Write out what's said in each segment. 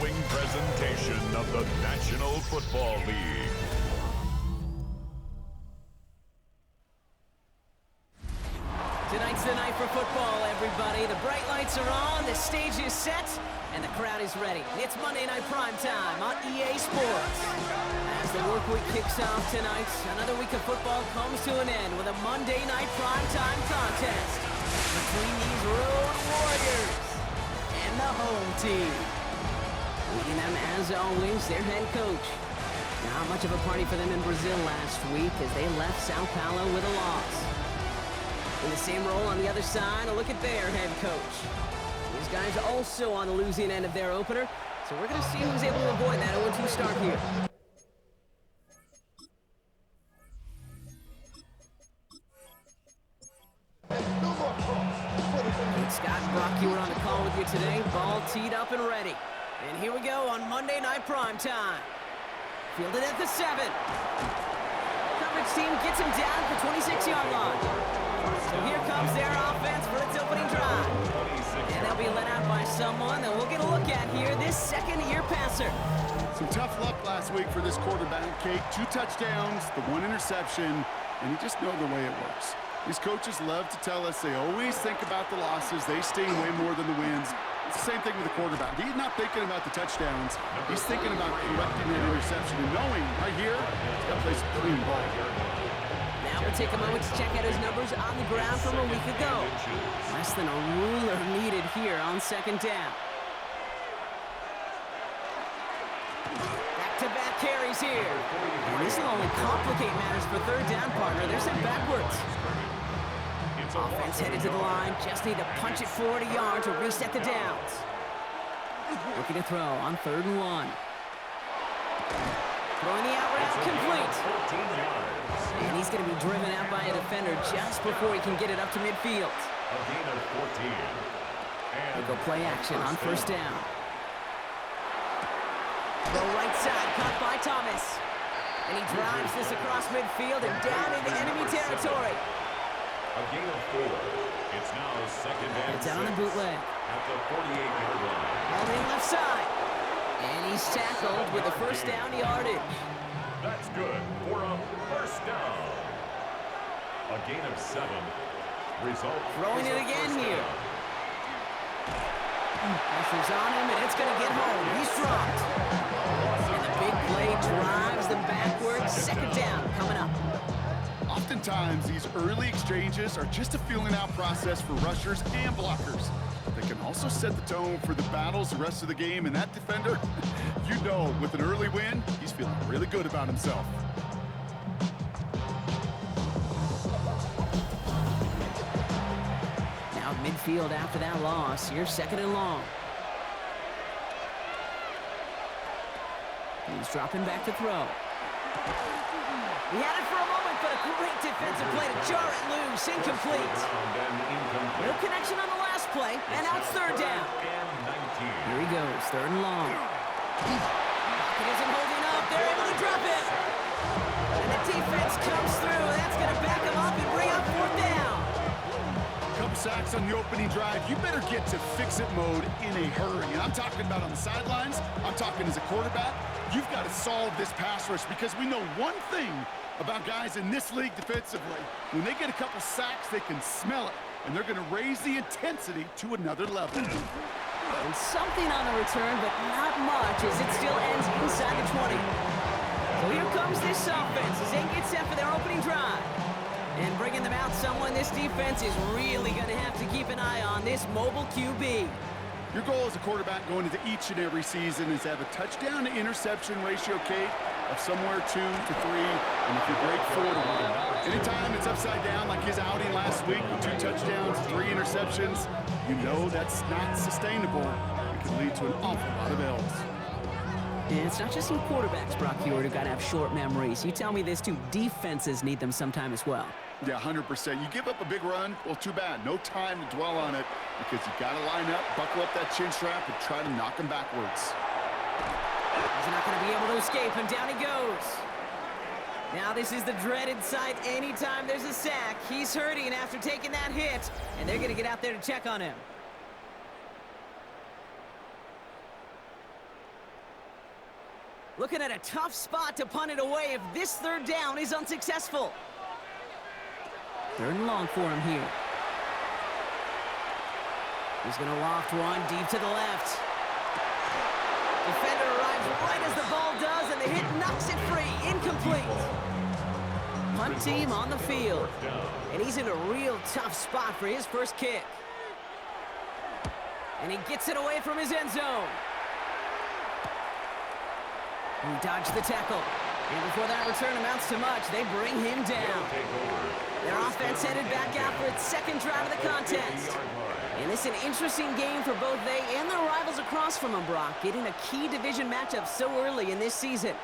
following presentation of the National Football League. Tonight's the night for football, everybody. The bright lights are on, the stage is set, and the crowd is ready. It's Monday Night Primetime on EA Sports. As the work week kicks off tonight, another week of football comes to an end with a Monday Night Primetime contest between these road warriors and the home team. Leading them, as always, their head coach. Not much of a party for them in Brazil last week as they left Sao Paulo with a loss. In the same role on the other side, a look at their head coach. These guys also on the losing end of their opener, so we're going to see who's able to avoid that 0-2 start here. Pete Scott and Brock, you were on the call with you today. Ball teed up and ready. And here we go on Monday Night Primetime. Fielded at the 7. Coverage team gets him down at the 26-yard line. So here comes their offense for its opening drive. And they'll be led out by someone that we'll get a look at here, this second-year passer. Some tough luck last week for this quarterback, Kate. 2 touchdowns, the 1 interception, and you just know the way it works. These coaches love to tell us they always think about the losses. They sting way more than the wins. It's the same thing with the quarterback. He's not thinking about the touchdowns. He's thinking about correcting that interception and knowing right here, he's got to play some clean ball. Now we'll take a moment to check out his numbers on the ground from a week ago. Less than a ruler needed here on second down. Back-to-back carries here. And this will only complicate matters for third down, partner. They're sent backwards. Offense headed to the line. Just need to punch it forward a yard to reset the downs. Looking to throw on 3rd and 1. Throwing the out route complete. And he's going to be driven out by a defender just before he can get it up to midfield. A gain of 14. They go play action on 1st down. The right side caught by Thomas. And he drives this across midfield and down into enemy territory. A gain of 4. It's now 2nd and 6. Down the bootleg. At the 48-yard line. All in left side. And he's tackled with a 1st down yardage. That's good for a 1st down. A gain of 7. Result. Throwing it again here. Pressure's on him, and it's going to get home. He's dropped. And the big play drives them backwards. 2nd down coming up. Oftentimes, these early exchanges are just a feeling-out process for rushers and blockers. They can also set the tone for the battles the rest of the game, and that defender, you know, with an early win, he's feeling really good about himself. Now midfield after that loss. Here's 2nd and long. He's dropping back to throw. He had it for a moment, but a great defensive play to jar it loose. Incomplete. No connection on the last play, and now it's 3rd down. Here he goes, 3rd and long. Pocket isn't holding up. They're able to drop it. And the defense comes through. That's going to back him up and bring up 4th down. Couple sacks on the opening drive. You better get to fix-it mode in a hurry. And I'm talking about on the sidelines. I'm talking as a quarterback. You've got to solve this pass rush because we know one thing about guys in this league defensively. When they get a couple sacks, they can smell it, and they're going to raise the intensity to another level. And something on the return, but not much as it still ends inside the 20. So here comes this offense as they get set for their opening drive. And bringing them out someone this defense is really going to have to keep an eye on, this mobile QB. Your goal as a quarterback going into each and every season is to have a touchdown-to-interception ratio, Kate, of somewhere 2 to 3, and if you break 4 to 1. Anytime it's upside down like his outing last week with 2 touchdowns, 3 interceptions, you know that's not sustainable. It can lead to an awful lot of L's. And it's not just some quarterbacks, Brock Hewitt, who got to have short memories. You tell me this too, defenses need them sometime as well. Yeah, 100%. You give up a big run, well, too bad. No time to dwell on it because you got to line up, buckle up that chin strap, and try to knock him backwards. He's not going to be able to escape, and down he goes. Now this is the dreaded sight anytime there's a sack. He's hurting after taking that hit, and they're going to get out there to check on him. Looking at a tough spot to punt it away if this third down is unsuccessful. Third and long for him here. He's going to loft one deep to the left. Defender arrives right as the ball does, and the hit knocks it free. Incomplete. Punt team on the field. And he's in a real tough spot for his first kick. And he gets it away from his end zone. He dodged the tackle. And before that return amounts to much, they bring him down. Their offense headed back out for its second drive of the contest. And this is an interesting game for both they and their rivals across from them, Brock, getting a key division matchup so early in this season.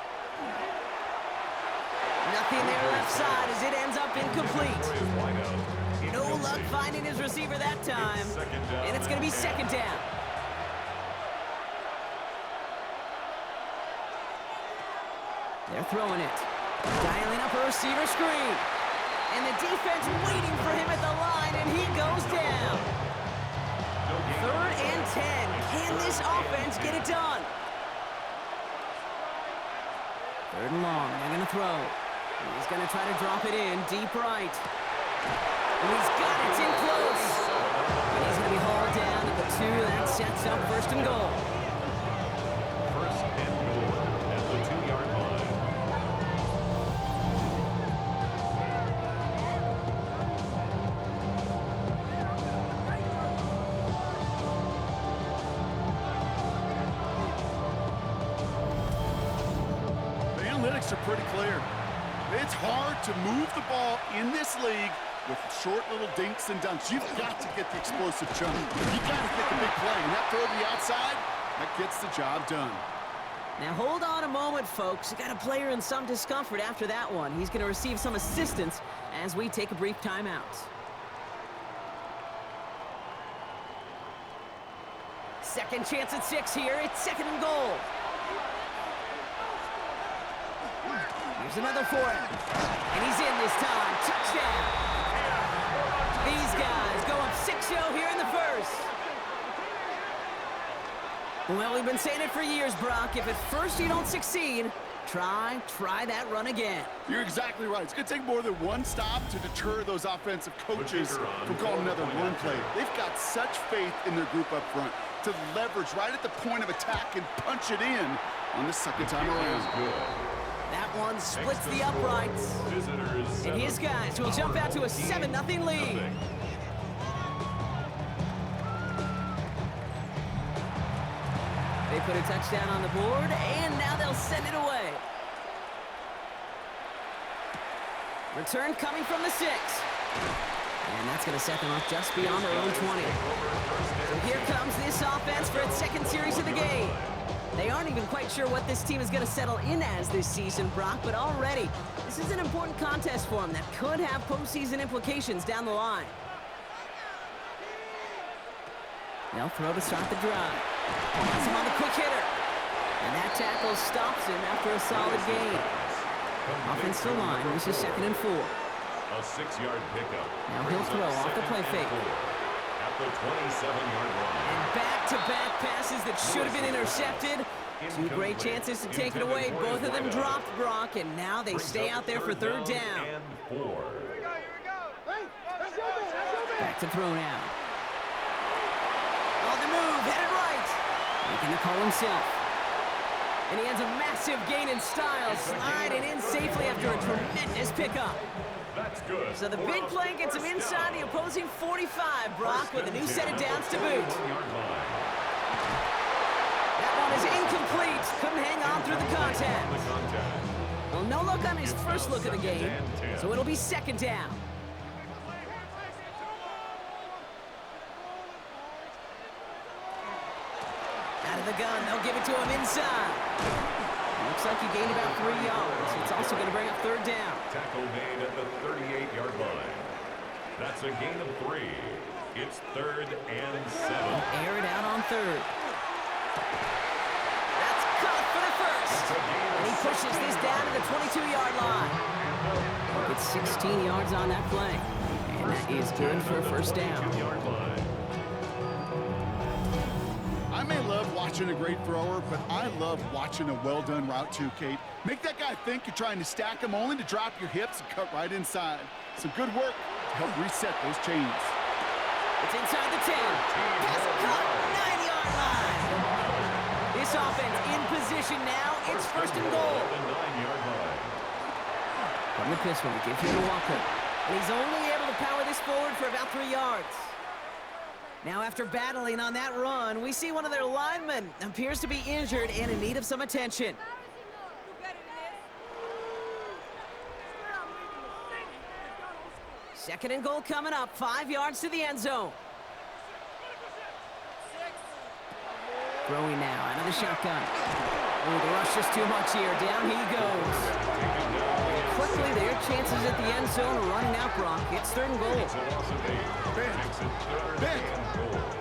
Nothing there left side as it ends up incomplete. No luck finding his receiver that time. And it's going to be second down. They're throwing it. Dialing up a receiver screen. And the defense waiting for him at the line, and he goes down. Third and 10. Can this offense get it done? Third and long. They're going to throw. He's going to try to drop it in deep right. And he's got it in close. And he's going to be hauled down at the 2. That sets up first and goal. First and goal at the 2-yard line. The analytics are pretty clear. It's hard to move the ball in this league with short little dinks and dunks. You've got to get the explosive jump. You've got to get the big play. And that throw to the outside, that gets the job done. Now hold on a moment, folks. You got a player in some discomfort after that one. He's going to receive some assistance as we take a brief timeout. Second chance at 6 here. It's second and goal. Here's another for him. And he's in this time. Touchdown. These guys go up 6-0 here in the first. Well, we've been saying it for years, Brock. If at first you don't succeed, try that run again. You're exactly right. It's going to take more than one stop to deter those offensive coaches from calling another run play. They've got such faith in their group up front to leverage right at the point of attack and punch it in on the second time around. That one splits the uprights. And his guys will jump out to a 7-0 lead. They put a touchdown on the board, and now they'll send it away. Return coming from the 6. And that's going to set them up just beyond their own 20. So here comes this offense for its second series of the game. They aren't even quite sure what this team is going to settle in as this season, Brock, but already, this is an important contest for them that could have postseason implications down the line. They'll throw to start the drive. Gets him on the quick hitter. And that tackle stops him after a solid gain. Offensive line, this is second and 4. A 6-yard pickup. Now he'll throw off the play fake. At the 27-yard line. And back-to-back passes that should have been intercepted. 2 great chances to take it away. Both of them dropped, Brock, and now they stay out there for third down. Back to throw now. On the move, headed right. Making the call himself. And he has a massive gain in style, sliding in safely after a tremendous pickup. That's good. So the big play gets him inside the opposing 45, Brock, with a new set of downs to boot. That one is incomplete. Couldn't hang on through the contact. Well, no look on his first look of the game, so it'll be second down. Out of the gun, they'll give it to him inside. Looks like he gained about 3 yards. It's also going to bring up third down. Tackle made at the 38-yard line. That's a gain of 3. It's third and 7. Air it out on third. That's caught for the first. And he pushes this down to the 22-yard line. It's 16 yards on that play. And that is good for a first down. I may love watching and a great thrower, but I love watching a well-done route too, Kate. Make that guy think you're trying to stack him only to drop your hips and cut right inside. Some good work to help reset those chains. It's inside the 10. Pass cut, 9-yard line. This offense in position now. It's first and goal. From the pistol, he gives him to Walker. And he's only able to power this forward for about 3 yards. Now, after battling on that run, we see one of their linemen appears to be injured and in need of some attention. Second and goal coming up, 5 yards to the end zone. Throwing now out of the shotgun. Oh, the rush just too much here. Down he goes. Quickly, their chances at the end zone are running out, Brock. It's third and goal. Bend.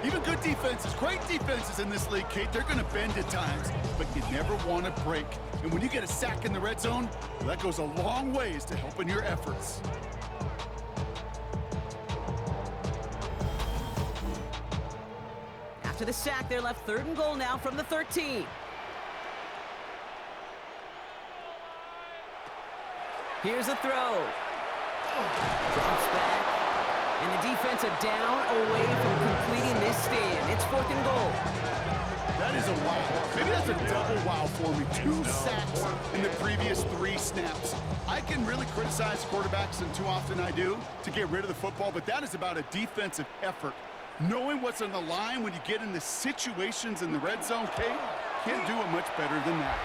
Even good defenses, great defenses in this league, Kate, they're going to bend at times, but you never want to break. And when you get a sack in the red zone, well, that goes a long ways to helping your efforts. After the sack, they're left third and goal now from the 13. Here's a throw. Drops back. And the defensive down away from completing this stand. It's fourth and goal. That is a wow. Maybe that's a double wow for me. 2 sacks in the previous 3 snaps. I can really criticize quarterbacks, and too often I do, to get rid of the football, but that is about a defensive effort. Knowing what's on the line when you get into situations in the red zone, Kate, can't do it much better than that.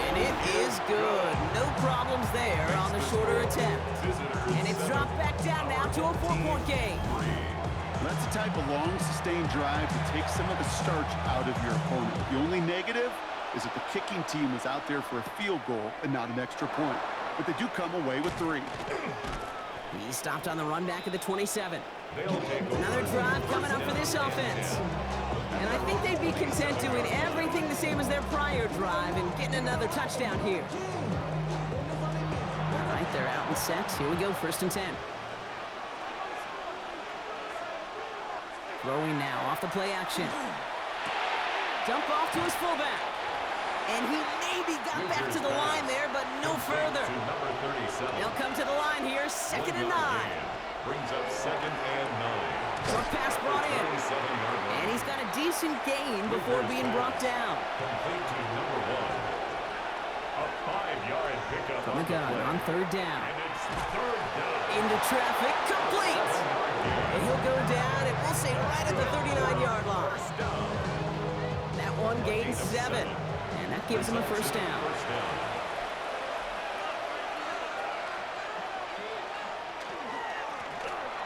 And it is good. No problems there on the shorter attempt. And it's dropped back down now to a 4-point game. That's the type of long, sustained drive to take some of the starch out of your opponent. The only negative is that the kicking team was out there for a field goal and not an extra point. But they do come away with 3. He stopped on the run back at the 27. Another drive coming up for this offense. And I think they'd be content doing everything the same as their prior drive and getting another touchdown here. All right, they're out and set. Here we go, first and 10. Throwing now off the play action. Dump off to his fullback. And he maybe got back to the line there, but no further. They'll come to the line here, second and 9. Brings up second and 9. Short pass brought in. And he's got a decent gain before being brought down. Complete to number 1. A 5-yard pickup From the gun on third down. And it's third down. Into traffic, complete. And he'll go down, and we'll say right at the 39-yard line. That one gains 7. And that gives him a first down.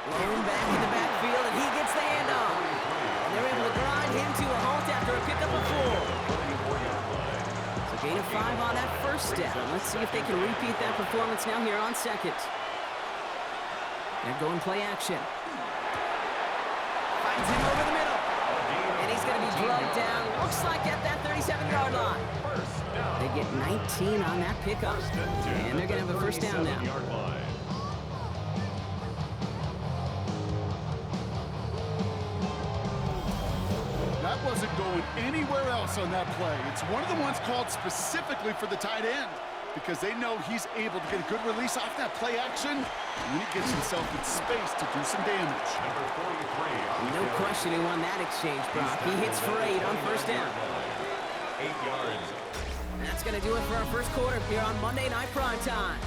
Lone back in the backfield, and he gets the handoff. And they're able to grind him to a halt after a pickup of 4. So gain of 5 on that first down. Let's see if they can repeat that performance now here on second. They're going play action. Finds him over the middle. And he's going to be drugged down. Looks like at that 37-yard line. They get 19 on that pickup. And they're going to have a first down now. That wasn't going anywhere else on that play. It's one of the ones called specifically for the tight end because they know he's able to get a good release off that play action, and then he gets himself in space to do some damage. Number 43. No question who won that exchange, Brock. He hits for 8 on first down. 8 yards. That's going to do it for our first quarter here on Monday Night Primetime.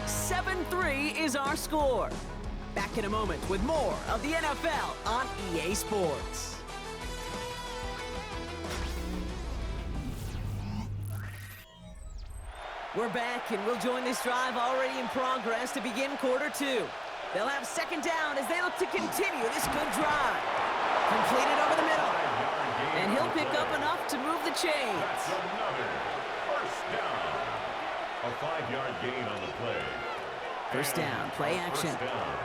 7-3 is our score. Back in a moment with more of the NFL on EA Sports. We're back, and we'll join this drive already in progress to begin quarter 2. They'll have second down as they look to continue this good drive. Completed over the middle. And he'll pick up enough to move the chains. That's another first down. A 5-yard gain on the play. First down, play action. First down.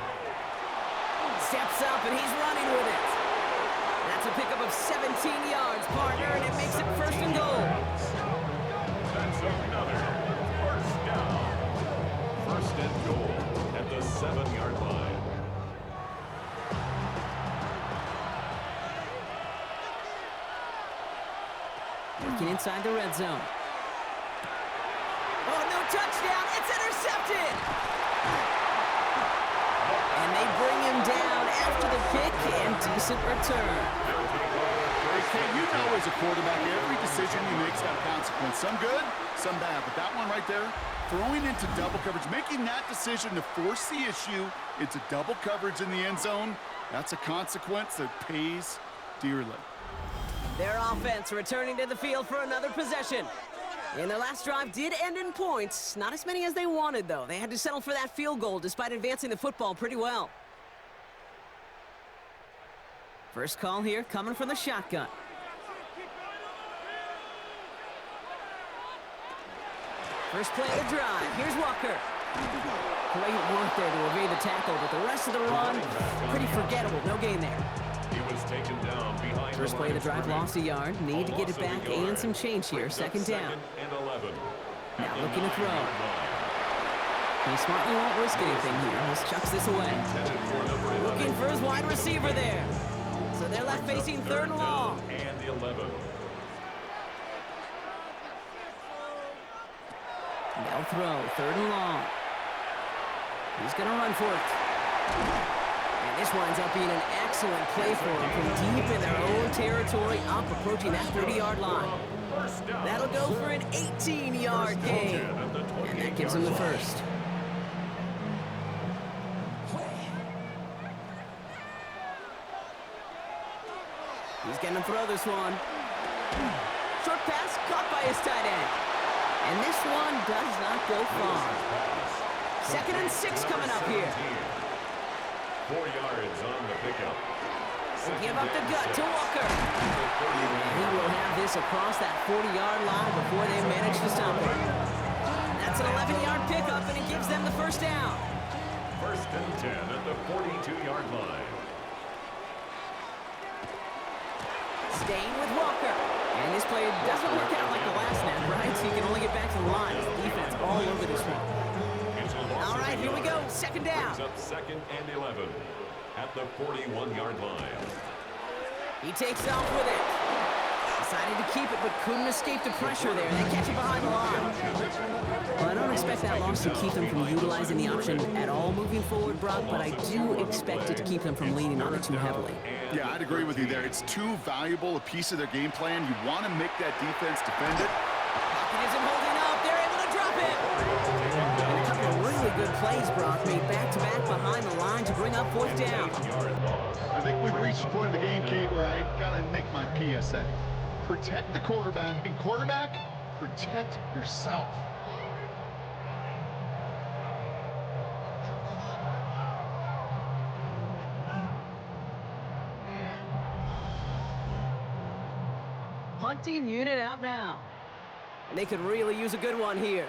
Steps up, and he's running with it. That's a pickup of 17 yards, partner, and it makes it first and goal. That's another first down. First and goal at the 7-yard line. looking inside the red zone. Oh, no touchdown. It's intercepted. And they bring him down after the pick and decent return. Okay, you know as a quarterback, every decision he makes got a consequence. Some good, some bad. But that one right there, throwing into double coverage, making that decision to force the issue into double coverage in the end zone, that's a consequence that pays dearly. Their offense returning to the field for another possession. And their last drive did end in points. Not as many as they wanted, though. They had to settle for that field goal despite advancing the football pretty well. First call here coming from the shotgun. First play of the drive. Here's Walker. Great work there to evade the tackle, but the rest of the run, pretty forgettable. No gain there. He was taken down behind First play of the drive, lost a yard. Need to get it back and some change here. Second down. Now looking to throw. He smartly won't risk anything here. Just chucks this away. Looking for his wide receiver there. So they're left facing third and long. And the 11. They'll throw, third and long. He's going to run for it. And this winds up being an excellent play for him from deep in their own territory, up approaching that 30-yard line. That'll go for an 18-yard gain. And that gives him the first. He's going to throw this one. Short pass caught by his tight end. And this one does not go far. 2nd and 6 coming up here. 4 yards on the pickup. Give up the gut to Walker. And he will have this across that 40-yard line before they manage to stop it. That's an 11-yard pickup, and it gives them the first down. 1st and 10 at the 42-yard line. Staying with Walker. And this play doesn't work out like the last snap, right? So you can only get back to the line. The defense all over this one. All right, here we go. 2nd down. Up 2nd and 11 at the 41-yard line. He takes off with it. Decided to keep it, but couldn't escape the pressure there. They catch it behind the line. Well, I don't expect that loss to keep them from utilizing the option at all moving forward, Brock, but I do expect it to keep them from leaning on it too heavily. Yeah, I'd agree with you there. It's too valuable a piece of their game plan. You want to make that defense defend it. Pocket isn't holding up. They're able to drop it. And a couple of really good plays, Brock, made back-to-back behind the line to bring up 4th down. I think we've reached the point of the game, Kate, where I got to make my PSA. Protect the quarterback. And quarterback, protect yourself. Punting unit out now. And they could really use a good one here.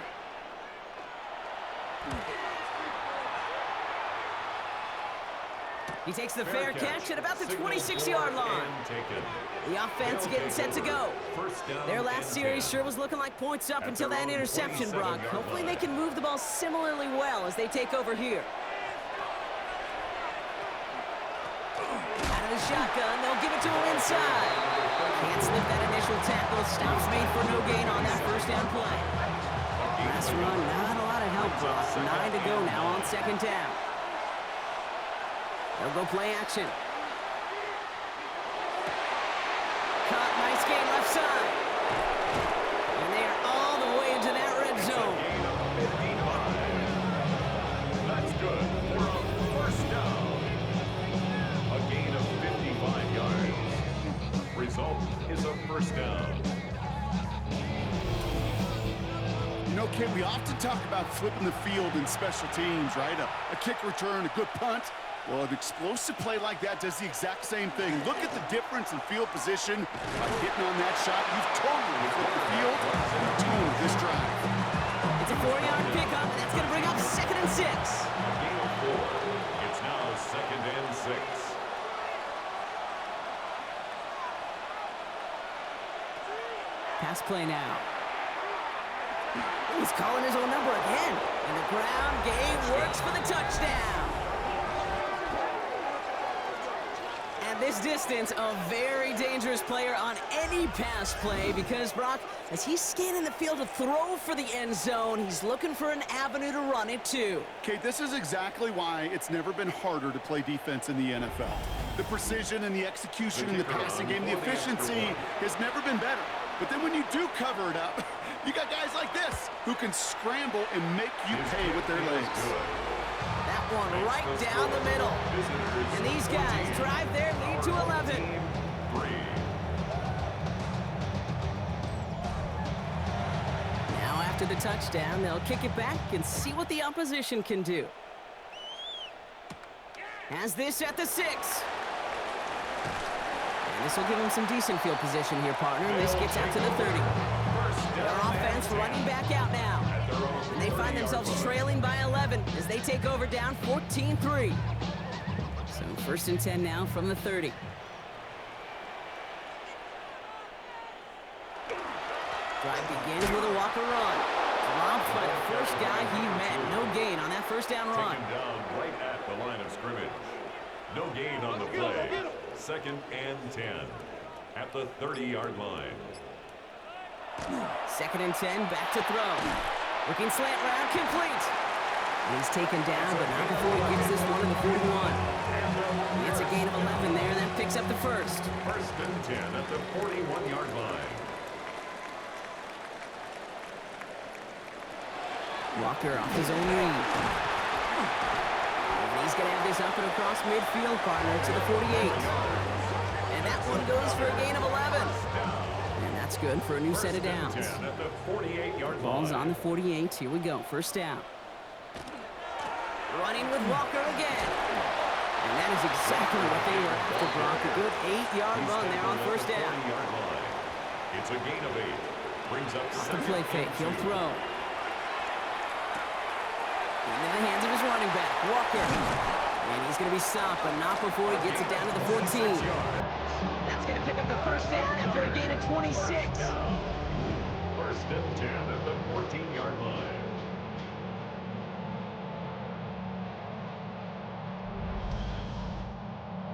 He takes the fair catch at about the 26-yard line. The offense getting set to go. Their last series sure was looking like points up until that interception, Brock. Hopefully they can move the ball similarly well as they take over here. Out of the shotgun, they'll give it to him inside. Can't slip that initial tackle. Stops made for no gain on that first down play. Last run, not a lot of help, Brock. 9 to go now on 2nd down. They'll go play action. Caught, nice gain left side. And they are all the way into that red zone. That's good for a 1st down. A gain of 55 yards. Result is a 1st down. You know, Kate, we often talk about flipping the field in special teams, right? A kick return, a good punt. Well, an explosive play like that does the exact same thing. Look at the difference in field position by getting on that shot. You've totally flipped the field and toned this drive. It's a 4-yard pickup, and that's going to bring up 2nd and 6. Gain of 4. It's now 2nd and 6. Pass play now. He's calling his own number again. And the ground game works for the touchdown. And At this distance, a very dangerous player on any pass play because, Brock, as he's scanning the field to throw for the end zone, he's looking for an avenue to run it to. Kate, this is exactly why it's never been harder to play defense in the NFL. The precision and the execution in the passing game, the efficiency has never been better. But then when you do cover it up, you got guys like this who can scramble and make you pay with their legs. That one right down the middle. And these guys drive their lead to 11. Now after the touchdown, they'll kick it back and see what the opposition can do. Has this at the 6. And this will give them some decent field position here, partner. This gets out to the 30. Their offense running back out now. And they find themselves trailing by 11 as they take over down 14-3. So 1st and 10 now from the 30. Drive begins with a Walker run. Dropped by the first guy he met. No gain on that first down run. Taken down right at the line of scrimmage. No gain on the play. 2nd and 10 at the 30-yard line. 2nd and 10, back to throw. Looking slant route, complete. He's taken down, but not before he gets this one in the 41. He gets a gain of 11 there, and that picks up the first. 1st and 10 at the 41-yard line. Walker off his own lead. And he's going to have this up and across midfield, partner, to the 48. And that one goes for a gain of 11. And that's good for a new set of downs. At the 48-yard Ball's line. on the 48. Here we go. First down. Running with Walker again. And that is exactly what they were after, Brock. A good 8-yard run there on first down. It's a gain of 8. Brings up The play fake. He'll throw. Into the hands of his running back, Walker. And he's going to be stopped, but not before he gets it down to the 14. That's going to pick up the first down after a gain of 26. 1st and 10 at the 14-yard line.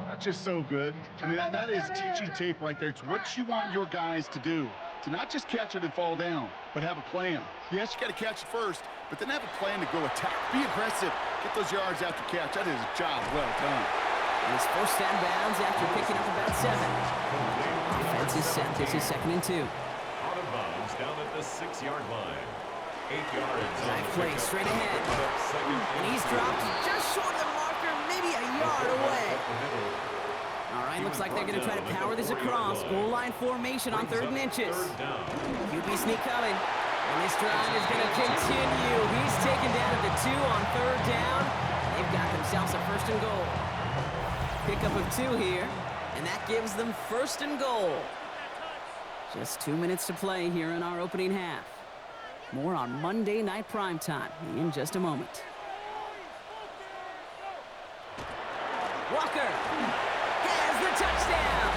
That's just so good. I mean, that is teaching tape right there. It's what you want your guys to do. To not just catch it and fall down, but have a plan. Yes, you got to catch it first, but then have a plan to go attack. Be aggressive. Get those yards after catch. That is a job well done. And his first down bounds after picking up about 7. Offense is set. This is 2nd and 2. Out of bounds down at the 6-yard line. 8 yards. Drive play straight ahead. And he's dropped just short of the marker, maybe a yard away. All right, looks like they're going to try to power this across. Goal line formation on 3rd and inches. QB sneak coming. And this drive is going to continue. He's taken down at the 2 on 3rd down. They've got themselves a 1st and goal. Pickup of 2 here. And that gives them 1st and goal. Just 2 minutes to play here in our opening half. More on Monday Night Primetime in just a moment. Walker has the touchdown.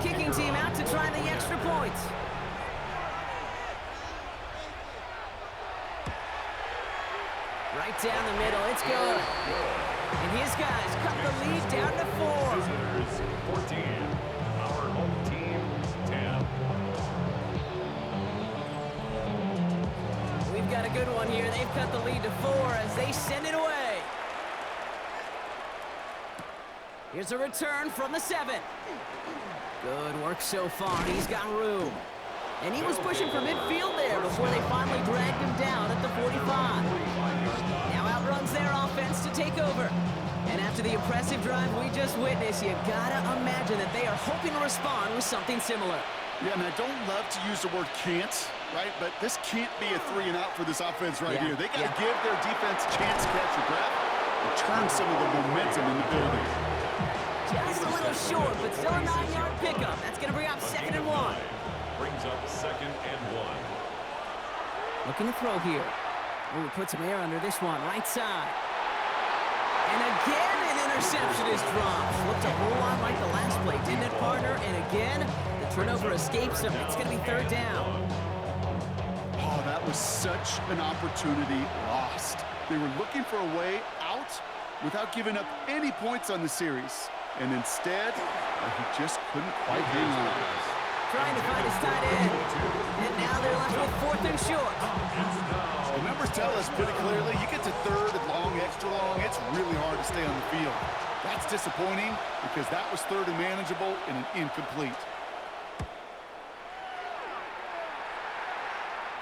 Kicking team out to try the extra point. Right down the middle, it's good. And his guys cut the lead down to 4. Visitors 14. Our home team 10. We've got a good one here. They've cut the lead to 4 as they send it away. Here's a return from the 7. Good work so far. He's got room. And he was pushing for midfield there before they finally dragged him down at the 45. Now outruns their offense to take over. And after the impressive drive we just witnessed, you gotta imagine that they are hoping to respond with something similar. Yeah, and I don't love to use the word can't, right? But this can't be a 3 and out for this offense right here. They got to give their defense a chance to catch the breath and turn some of the momentum in the building. Just a little short, but still a 9-yard pickup. That's going to bring up 2nd and 1. Brings up 2nd and 1. Looking to throw here. Oh, put some air under this one, right side. And again, an interception is dropped. Looked a whole lot like the last play, didn't it, partner? And again, the turnover escapes him. It's going to be third down. Oh, that was such an opportunity lost. They were looking for a way out without giving up any points on the series. And instead, he just couldn't quite hang on. Trying to find his tight end. And now they're left with fourth and short. The numbers tell us pretty clearly, you get to third and long, extra long, it's really hard to stay on the field. That's disappointing because that was third and manageable and an incomplete.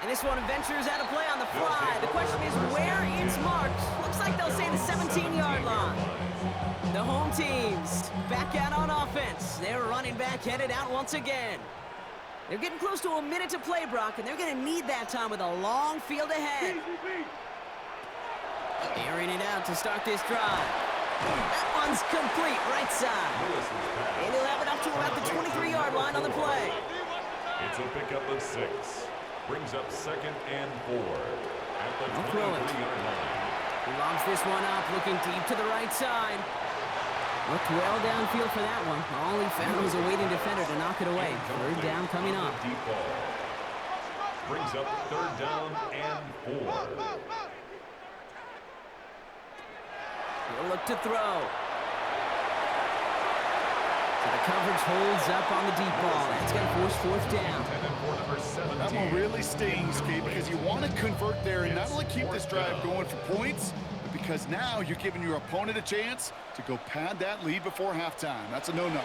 And this one ventures out of play on the fly. The question is where it's marked. Looks like they'll say the 17-yard line. The home teams back out on offense. Their running back headed out once again. They're getting close to a minute to play, Brock, and they're going to need that time with a long field ahead. Airing it out to start this drive. That one's complete, right side. And he'll have it up to about the 23-yard line on the play. It's a pickup of 6. Brings up 2nd and 4 at the 23-yard line. He lobs this one up, looking deep to the right side. Looked well downfield for that one. All he found was a waiting defender to knock it away. Third down coming up. Deep ball. Brings up 3rd down and 4. He'll look to throw. So the coverage holds up on the deep ball. That's going to force fourth down. That one really stings, Kate, because you want to convert there and not only keep this drive going for points, but because now you're giving your opponent a chance to go pad that lead before halftime. That's a no-no.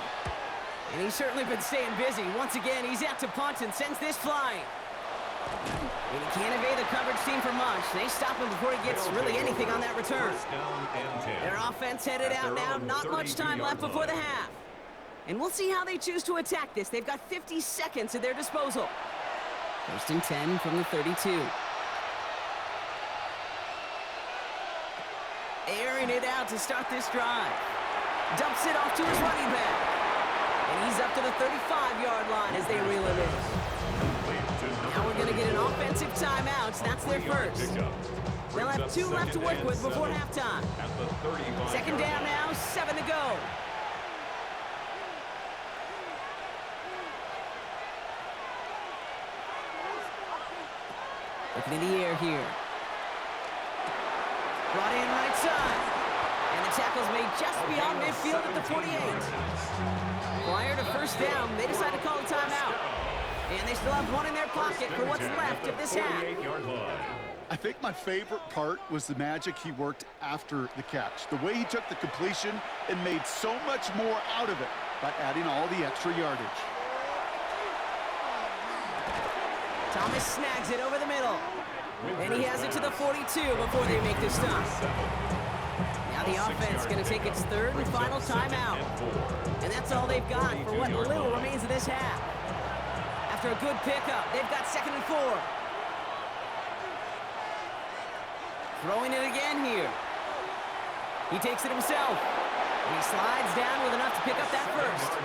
And he's certainly been staying busy. Once again, he's out to punt and sends this flying. And he can't evade the coverage team for much. They stop him before he gets really anything on that return. Their offense headed out now. Not much time left before the half. And we'll see how they choose to attack this. They've got 50 seconds at their disposal. 1st and 10 from the 32. Airing it out to start this drive. Dumps it off to his running back. And he's up to the 35-yard line as they reel it in. Now we're going to get an offensive timeout. That's their first. They'll have 2 left to work with before halftime. 2nd down now, 7 to go. Looking in the air here. Brought in right side. And the tackle's made just beyond midfield at the 48. Prior to first down, they decide to call a timeout. And they still have one in their pocket for what's left of this half. I think my favorite part was the magic he worked after the catch. The way he took the completion and made so much more out of it by adding all the extra yardage. Thomas snags it over the middle. And he has it to the 42 before they make the stop. Now the offense going to take its 3rd and final timeout. And that's all they've got for what little remains of this half. After a good pickup, they've got 2nd and 4. Throwing it again here. He takes it himself. And he slides down with enough to pick up that first.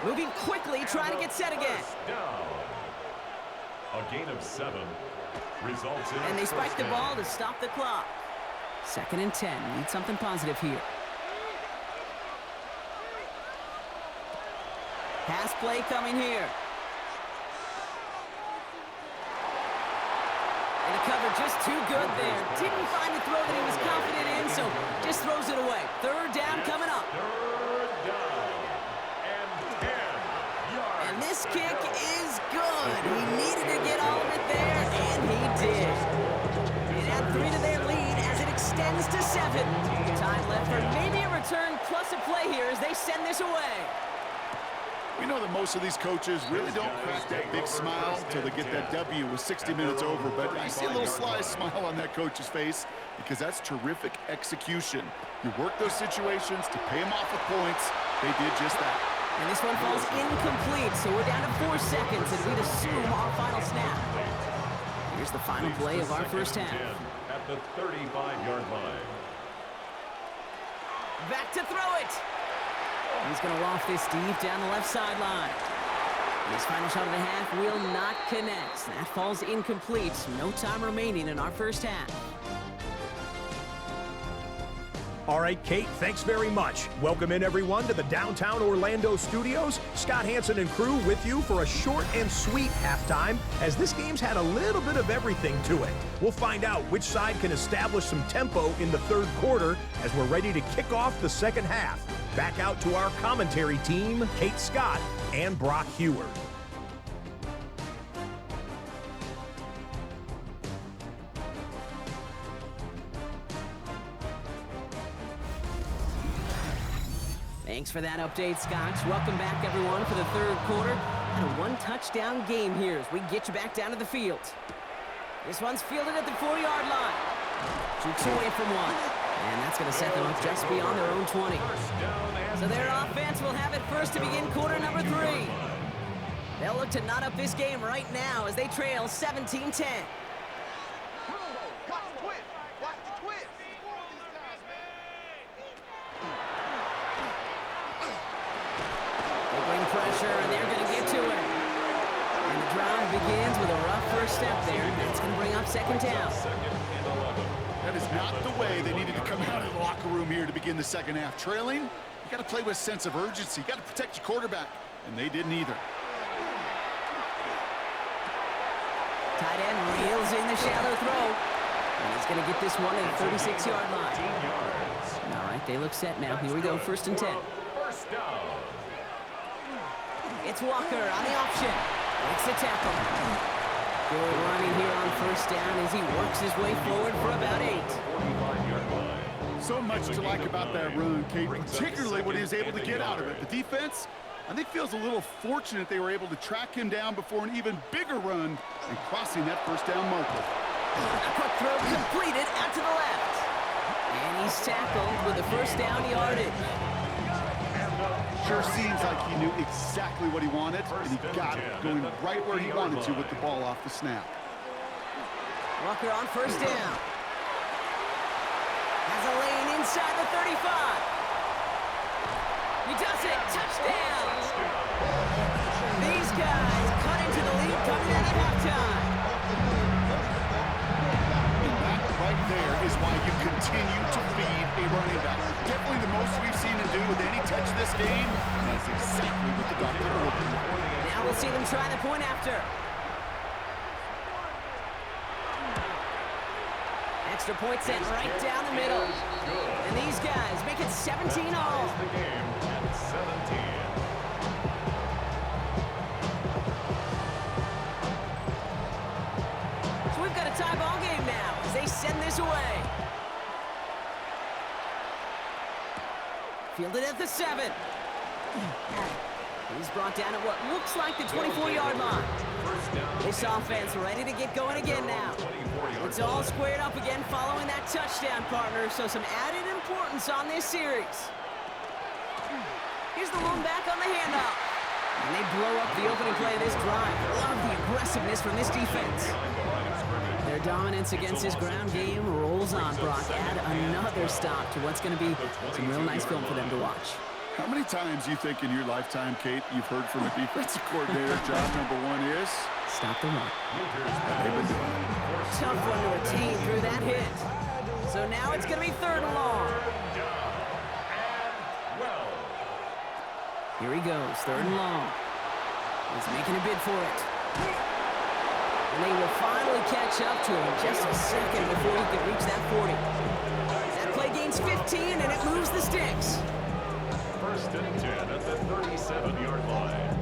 Moving quickly, trying to get set again. A gain of 7 results in and they spike the ball to stop the clock. 2nd and 10. Need something positive here. Pass play coming here. And the cover just too good there. Didn't find the throw that he was confident in, so just throws it away. 3rd down coming up. 3rd down and 10 yards. And this kick is good. He needed to get all of it there, and he did. It add 3 to their lead as it extends to 7. Time left for maybe a return plus a play here as they send this away. We know that most of these coaches really don't crack that big smile until they get that W with 60 minutes over, but I see a little sly smile on that coach's face because that's terrific execution. You work those situations to pay them off with points. They did just that. And this one falls incomplete, so we're down to 4 seconds as we'd assume our final snap. Here's the final play of our first half. At the 35-yard line. Back to throw it. He's going to loft this deep down the left sideline. His final shot of the half will not connect. That falls incomplete. No time remaining in our first half. All right, Kate, thanks very much. Welcome in, everyone, to the downtown Orlando studios. Scott Hansen and crew with you for a short and sweet halftime, as this game's had a little bit of everything to it. We'll find out which side can establish some tempo in the third quarter as we're ready to kick off the second half. Back out to our commentary team, Kate Scott and Brock Heward. Thanks for that update, Scott. Welcome back, everyone, for the third quarter. And a one-touchdown game here as we get you back down to the field. This one's fielded at the 4-yard line. Jukes away from one. And that's going to set them up just beyond their own 20. So their offense will have it first to begin quarter number 3. They'll look to knot up this game right now as they trail 17-10. Pressure, and they're going to get to it. And the drive begins with a rough first step there. That's going to bring up second down. That is not the way they needed to come out of the locker room here to begin the second half. Trailing, you got to play with a sense of urgency. You got to protect your quarterback, and they didn't either. Tight end reels in the shallow throw. And he's going to get this one at the 36-yard line. All right, they look set now. Here we go, first and 10. First down. It's Walker on the option. Makes the tackle. Good running here on first down as he works his way forward for about 8. So much to like about that run, Kate, particularly what he was able to get out of it. The defense, I think, feels a little fortunate they were able to track him down before an even bigger run and crossing that first down marker. A quick throw completed out to the left. And he's tackled with the first down yardage. Sure seems like he knew exactly what he wanted, and he got it, going right where he wanted to with the ball off the snap. Walker on first down. Has a lane inside the 35. He does it. Touchdown. These guys cut into the lead coming out of halftime. And that right there is why you continue to feed a running back. Definitely the most we've seen him do with any touch this game. And that's exactly what the doctor ordered. Now we'll see them try the point after. Extra point sent right down the middle. And these guys make it 17 all. The game at 17. So we've got a tie ball game now as they send this away. Fielded at the 7. He's brought down at what looks like the 24-yard line. This offense ready to get going again now. It's all squared up again following that touchdown, partner, so some added importance on this series. Here's the lone back on the handoff. And they blow up the opening play of this drive. Love the aggressiveness from this defense. Their dominance against this ground game rolls on, Brock. Add another stop to what's going to be some real nice film for them to watch. How many times you think in your lifetime, Kate, you've heard from a defensive coordinator, job number 1 is? Stop the run. They've been doing it. Tough one to retain through that hit. So now it's going to be 3rd and long. Here he goes, 3rd and long. He's making a bid for it. And they will finally catch up to him just a second before he can reach that 40. That play gains 15, and it moves the sticks. First and 10 at the 37-yard line.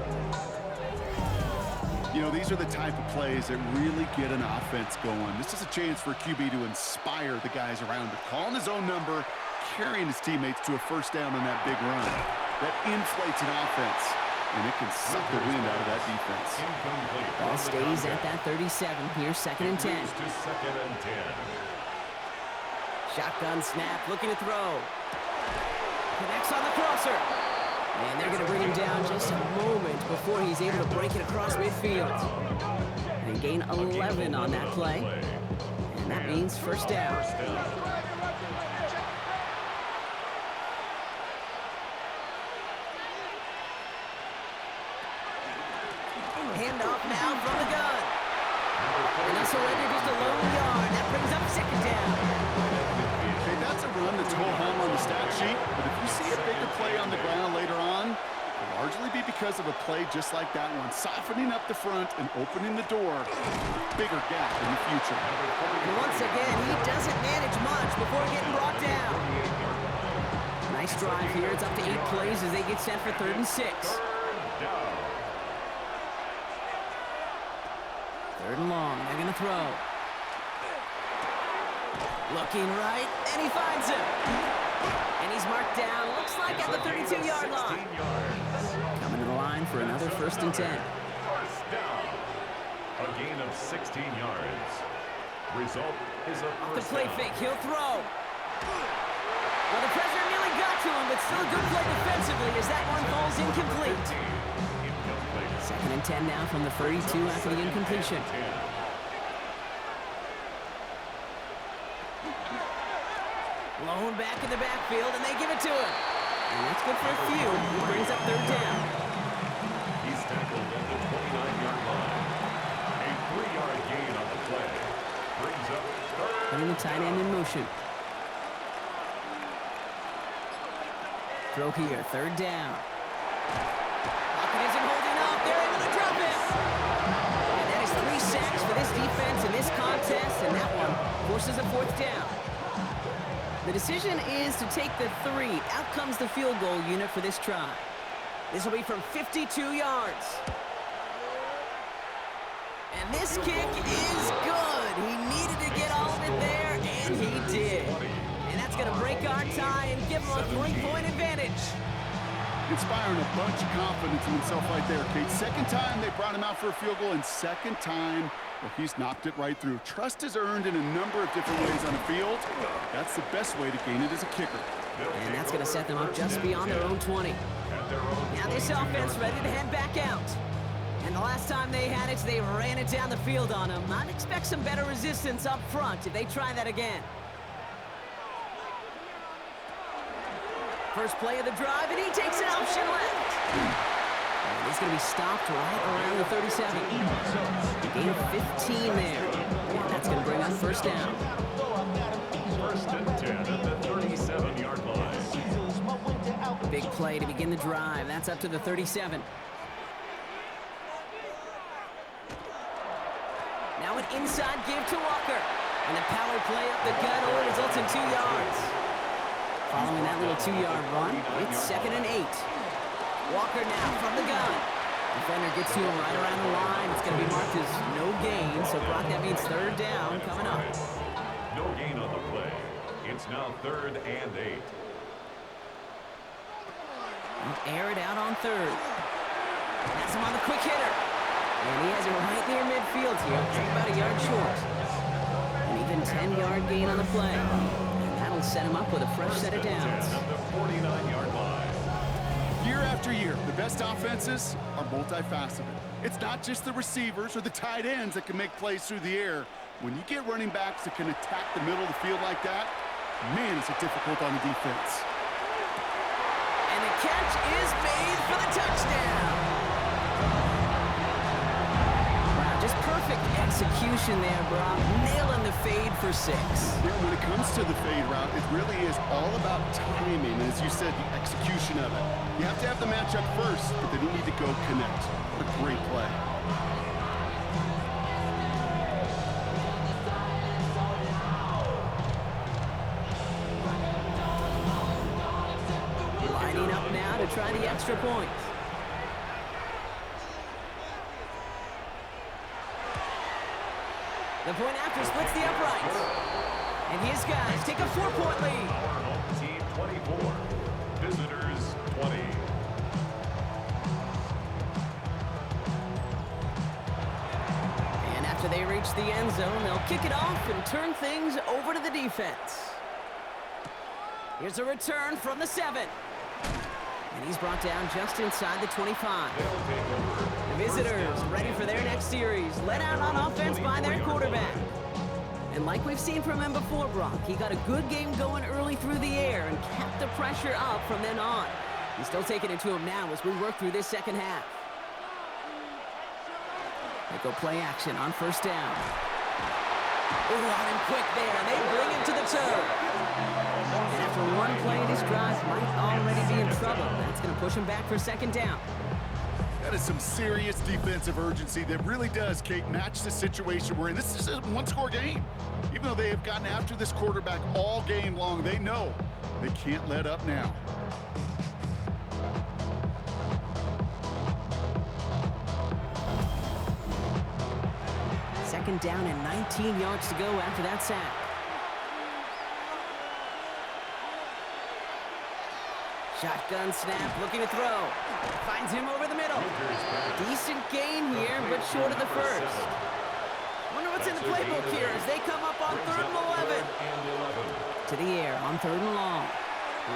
You know, these are the type of plays that really get an offense going. This is a chance for QB to inspire the guys around him. Calling his own number, carrying his teammates to a first down on that big run. That inflates an offense, and it can suck the wind out of that defense. Ball stays at that 37. Here's 2nd and 10. To 2nd and 10. Shotgun snap, looking to throw. Connects on the crosser. And they're going to bring him down just a moment before he's able to break it across midfield. And gain 11 on that play. And that means first down. handoff now from the gun. And they'll surrender just a lone yard. That brings up second down. Okay, that's a run that's whole home on the stat sheet, but if you see a bigger play on the ground later on, it'll largely be because of a play just like that one, softening up the front and opening the door. Bigger gap in the future. And once again, he doesn't manage much before getting brought down. Nice drive here. It's up to 8 plays as they get set for 3rd and 6. 3rd and long. They're going to throw. Looking right, and he finds him. And he's marked down, looks like at the 32-yard line. Coming to the line for another 1st and 10. First down. A gain of 16 yards. Result is a Off the first play down. fake, he'll throw. Well, the pressure nearly got to him, but still a good play defensively as that one falls incomplete. Incomplete. 2nd and 10 now from the 32 after the incompletion. Blown back in the backfield, and they give it to him. And that's good for a few. He brings up 3rd down. He's tackled at the 29-yard line. A 3-yard gain on the play. Brings up 3rd. Putting the tight end in motion. Throw here, 3rd down. Lockett isn't holding up. They're able to drop it. And that is 3 sacks for this defense in this contest, and that one forces a 4th down. The decision is to take the 3. Out comes the field goal unit for this try. This will be from 52 yards. And this kick is good. He needed to get all of it there, and he did. And that's going to break our tie and give him a 3-point advantage. Inspiring a bunch of confidence in himself right there, Kate. 2nd time they brought him out for a field goal, and 2nd time, well, he's knocked it right through. Trust is earned in a number of different ways on the field. That's the best way to gain it as a kicker. And that's going to set them up just beyond their own 20. Now this offense ready to head back out. And the last time they had it, they ran it down the field on them. I'd expect some better resistance up front if they try that again. First play of the drive, and he takes an option left. And he's going to be stopped right around the 37. Gain of 15 there. And that's going to bring up 1st down. 1st and 10 at the 37-yard line. Big play to begin the drive. That's up to the 37. Now an inside give to Walker. And a power play up the gut only results in 2 yards. Following that little 2-yard run, it's 2nd and 8. Walker now from the gun. Defender gets to him right around the line. It's going to be marked as no gain. So, Brock, that means 3rd down coming up. No gain on the play. It's now 3rd and 8. Air it out on 3rd. Has him on the quick hitter. And he has it right near midfield here. It's about a yard short. An even 10-yard gain on the play. And that'll set him up with a fresh set of downs. At the 49-yard line. Year after year, the best offenses are multifaceted. It's not just the receivers or the tight ends that can make plays through the air. When you get running backs that can attack the middle of the field like that, man, is it difficult on the defense. And the catch is made for the touchdown. Wow, just perfect execution there, Brock. Nailing the fade for 6. Yeah, when it comes to the fade route, it really is all about timing, and as you said, the execution of it. You have to have the matchup first, but then you need to go connect. What a great play. Lining up now to try the extra point. The point after splits the uprights. And his guys take a 4-point lead. Our home team 24. Visitors 20. And after they reach the end zone, they'll kick it off and turn things over to the defense. Here's a return from the 7. And he's brought down just inside the 25. The visitors ready for their next series, led out on offense by their quarterback. And like we've seen from him before, Brock, he got a good game going early through the air and kept the pressure up from then on. He's still taking it to him now as we work through this second half. They go play action on first down. Ooh, on him quick there. They bring him to the turf. And after one play, this drive might already be in trouble. That's going to push him back for second down. That is some serious defensive urgency that really does, Kate, match the situation we're in. This is a one-score game. Even though they have gotten after this quarterback all game long, they know they can't let up now. Second down and 19 yards to go after that sack. Shotgun snap, looking to throw. Finds him over the middle. Decent gain here, but short of the first. Wonder what's in the playbook here as they come up on 3rd and 11. To the air on 3rd and long.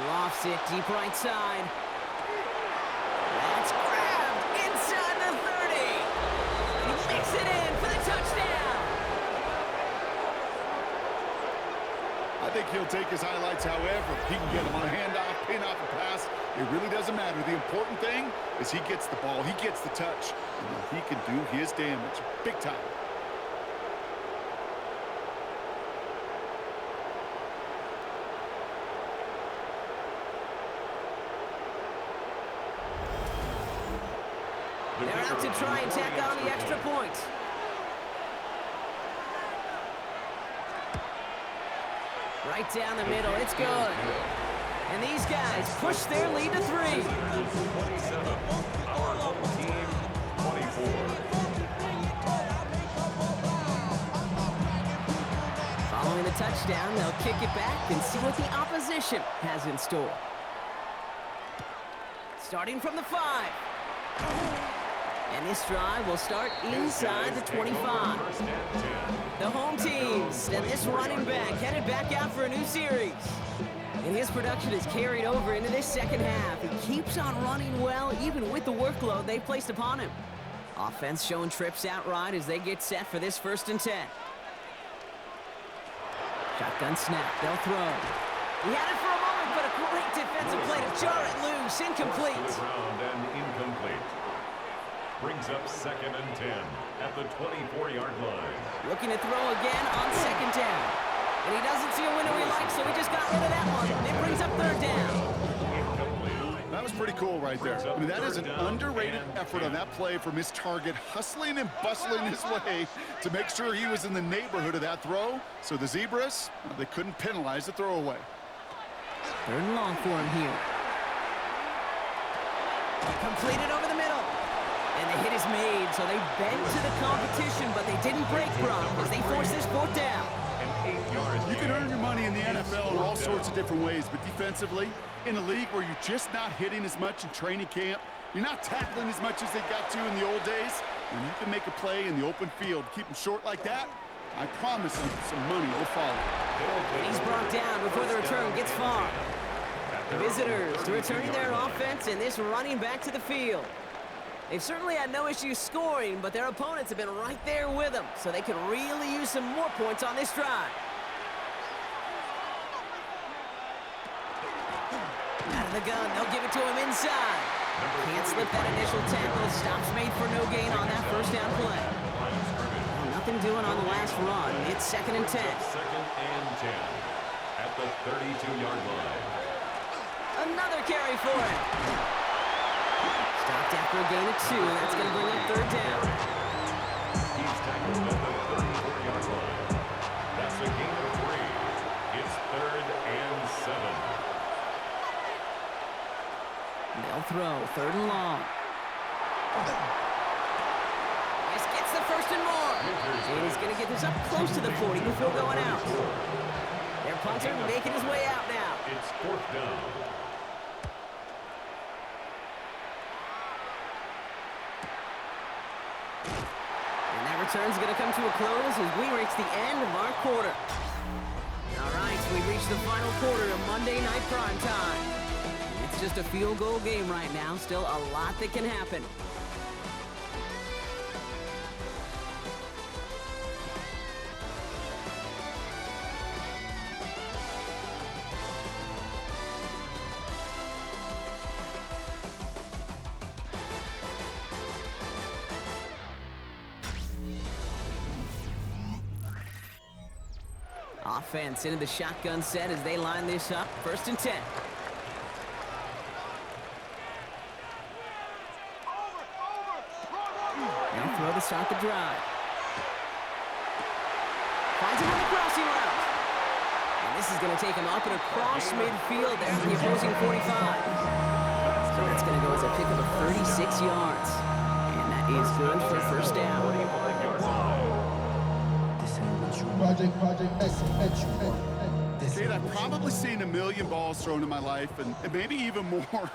Lofts it deep right side. That's grabbed inside the 30. He makes it in for the touchdown. I think he'll take his highlights however he can get them on a handoff, pin off a pass. It really doesn't matter. The important thing is he gets the ball, he gets the touch, and then he can do his damage big time. They're out to try and tack on the extra point. Right down the middle, it's good. And these guys push their lead to 3. 27, our home team, 24. Following the touchdown, they'll kick it back and see what the opposition has in store. Starting from the 5. And this drive will start inside the 25. The home team send this running back headed back out for a new series. And his production is carried over into this second half. He keeps on running well, even with the workload they placed upon him. Offense showing trips out right as they get set for this 1st and 10. Shotgun snap, they'll throw. He had it for a moment, but a great defensive play to jar it loose. Incomplete. Round and incomplete. Brings up 2nd and 10 at the 24-yard line. Looking to throw again on 2nd down. And he doesn't see a window he likes, so he just got rid of that one. It brings up 3rd down. Incomplete. That was pretty cool right there. I mean, that is an underrated effort on that play from his target, hustling and bustling his way to make sure he was in the neighborhood of that throw. So the Zebras, well, they couldn't penalize the throwaway. 3rd and long for him here. Completed over the middle. And the hit is made, so they bend to the competition, but they didn't break Brock as they force this 4th down. You can earn your money in the NFL in all sorts of different ways, but defensively, in a league where you're just not hitting as much in training camp, you're not tackling as much as they got to in the old days, when you can make a play in the open field, keep them short like that, I promise you some money will follow. And he's brought down before the return gets far. Visitors to returning their offense and this running back to the field. They've certainly had no issues scoring, but their opponents have been right there with them, so they can really use some more points on this drive. Out of the gun, they'll give it to him inside. Can't slip that initial tackle. Stops made for no gain on that 1st down play. Well, nothing doing on the last run. It's 2nd and 10. 2nd and 10 at the 32-yard line. Another carry for him. Stopped after a gain of 2, and that's going to bring up 3rd down. He's tackled at the 34-yard line. That's a gain of 3. It's 3rd and 7. They'll throw 3rd and long. This gets the 1st and more. And he's going to get this up close to the 40 before going out. Their punter making his way out now. It's 4th down. Return's going to come to a close as we reach the end of our quarter. All right, we reach the final quarter of Monday Night Prime Time. It's just a field goal game right now. Still a lot that can happen. Offense into the shotgun set as they line this up. 1st and 10. Now throw to start the drive. Finds him on the crossing route. And this is going to take him up and across midfield there at the opposing 45. So that's going to go as a pickup of 36 yards. And that is good for a 1st down. Kate, I've probably seen a million balls thrown in my life, and maybe even more.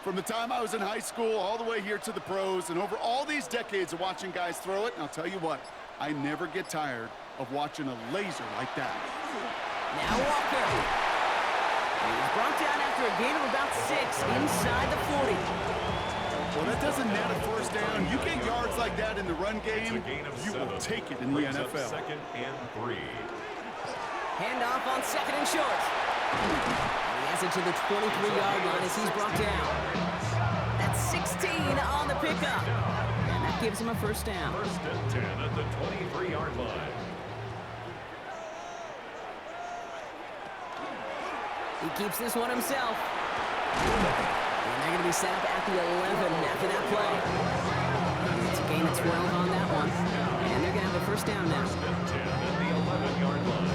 From the time I was in high school all the way here to the pros, and over all these decades of watching guys throw it, and I'll tell you what, I never get tired of watching a laser like that. Now Walker. He's brought down after a gain of about 6 inside the 40. Well, that doesn't net a 1st down. You get yards like that in the run game, you will take it in the NFL. 2nd and 3. Handoff on 2nd and short. And he has it to the 23-yard line as he's brought down. That's 16 on the pickup. And that gives him a 1st down. 1st and 10 at the 23-yard line. He keeps this one himself. And they're going to be set up at the 11 after that play. It's a gain of 12 on that one. And they're going to have a 1st down now. 1st and 10 at the 11-yard line.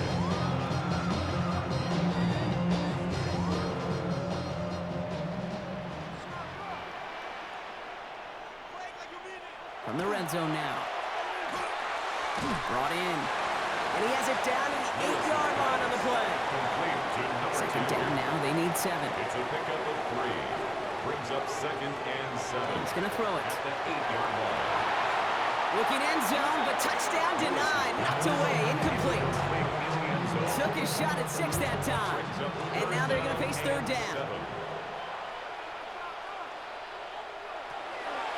From the red zone now. Brought in. And he has it down to the 8-yard line on the play. 2nd down now. They need 7. It's a pickup of 3. Brings up 2nd and 7. He's going to throw it. At the 8-yard line. Looking end zone, but touchdown denied. Knocked away. Incomplete. Took his shot at 6 that time. And now they're going to face 3rd down.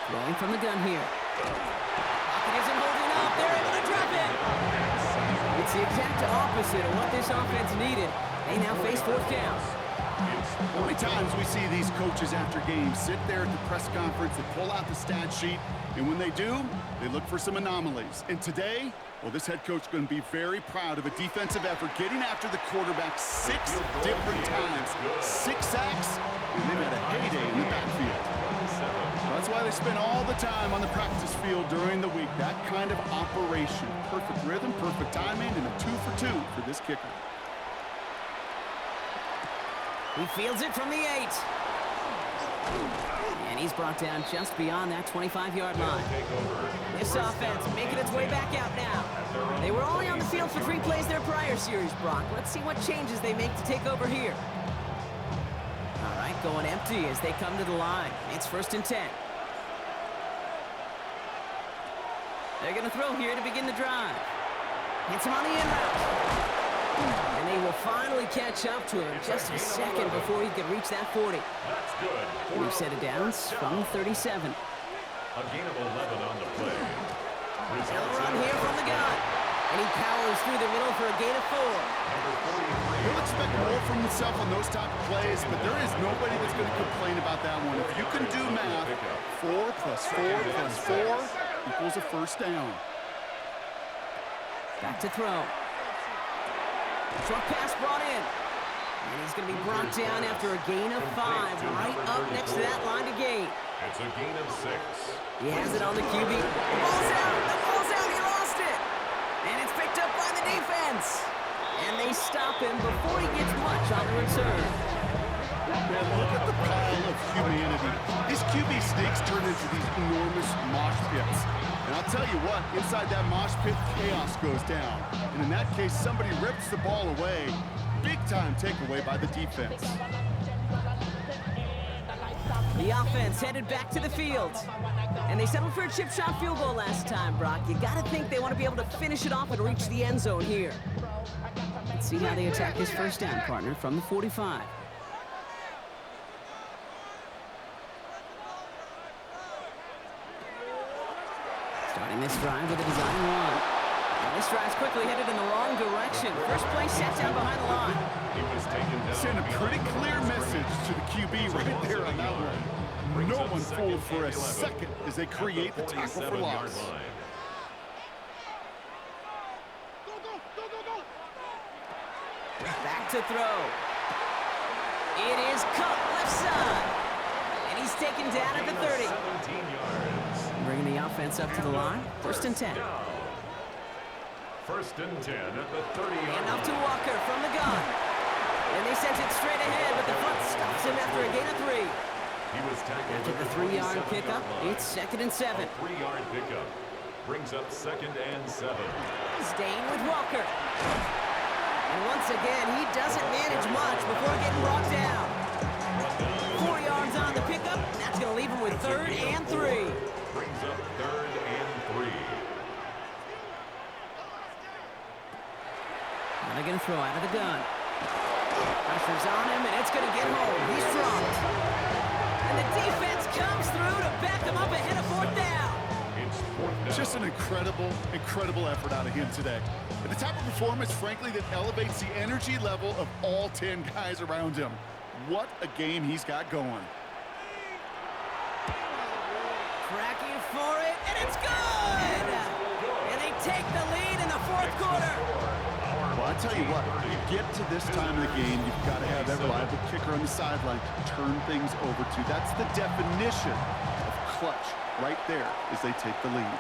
Throwing from the gun here. Pocket isn't holding up. They're able to drop it. It's the exact opposite of what this offense needed. They now face 4th down. How many times we see these coaches after games sit there at the press conference, they pull out the stat sheet, and when they do, they look for some anomalies. And today, well, this head coach is going to be very proud of a defensive effort getting after the quarterback 6 different times. 6 sacks, and they've had a heyday in the backfield. That's why they spend all the time on the practice field during the week. That kind of operation. Perfect rhythm, perfect timing, and a 2 for 2 for this kicker. He fields it from the 8. And he's brought down just beyond that 25-yard line. This offense making its way back out now. They were only on the field for 3 plays their prior series, Brock. Let's see what changes they make to take over here. All right, going empty as they come to the line. It's 1st and 10. They're going to throw here to begin the drive. Hits him on the in route. And they will finally catch up to him just a second before he could reach that 40. That's good. We've set it down from 37. A gain of 11 on the play. He'll run here from the gun. And he powers through the middle for a gain of 4. He'll expect more from himself on those type of plays, but there is nobody that's going to complain about that one. If you can do math, 4 plus 4 plus 4 equals a 1st down. Back to throw. Short pass brought in. And he's going to be brought down after a gain of 5, right up next to that line to gain. It's a gain of 6. He has it on the QB. The ball's out! The ball's out! He lost it! And it's picked up by the defense. And they stop him before he gets much on the return. Man, look at the pile of humanity. These QB sneaks turn into these enormous mosh pits. And I'll tell you what, inside that mosh pit, chaos goes down. And in that case, somebody rips the ball away. Big time takeaway by the defense. The offense headed back to the field. And they settled for a chip shot field goal last time, Brock. You got to think they want to be able to finish it off and reach the end zone here. Let's see how they attack this 1st down, partner, from the 45. Starting this drive with a design run. And this drive's quickly headed in the wrong direction. First play set down behind the line. He was taken down. Send a pretty clear message to the QB right there on that one. No one fooled for a second as they create the tackle for loss. to throw. It is caught left side. And he's taken down at the 30. 17 yards. Bringing the offense up to the line. First and 10. First and 10 at the 30-yard And up to line. Walker from the gun. And they sent it straight ahead, but the front stops him after a gain of 3. He was tackled After at the the 3-yard 27-yard pickup, line. it's 2nd and 7. A 3-yard pickup brings up 2nd and 7. Staying with Walker. And once again, he doesn't manage much before getting brought down. 4 yards on the pickup, and that's going to leave him with 3rd and 3. Brings up 3rd and 3. Now they're going to throw out of the gun. Pressure's on him, and it's going to get home. He's dropped. And the defense comes through to back him up ahead of 4th down. It's 4th down. Just an incredible effort out of him today. At the type of performance, frankly, that elevates the energy level of all 10 guys around him. What a game he's got going. Tracking for it, and it's good! And they take the lead in the 4th quarter. Well, I tell you what, you get to this time of the game, you've got to have that reliable kicker on the sideline to turn things over to. That's the definition of clutch right there as they take the lead.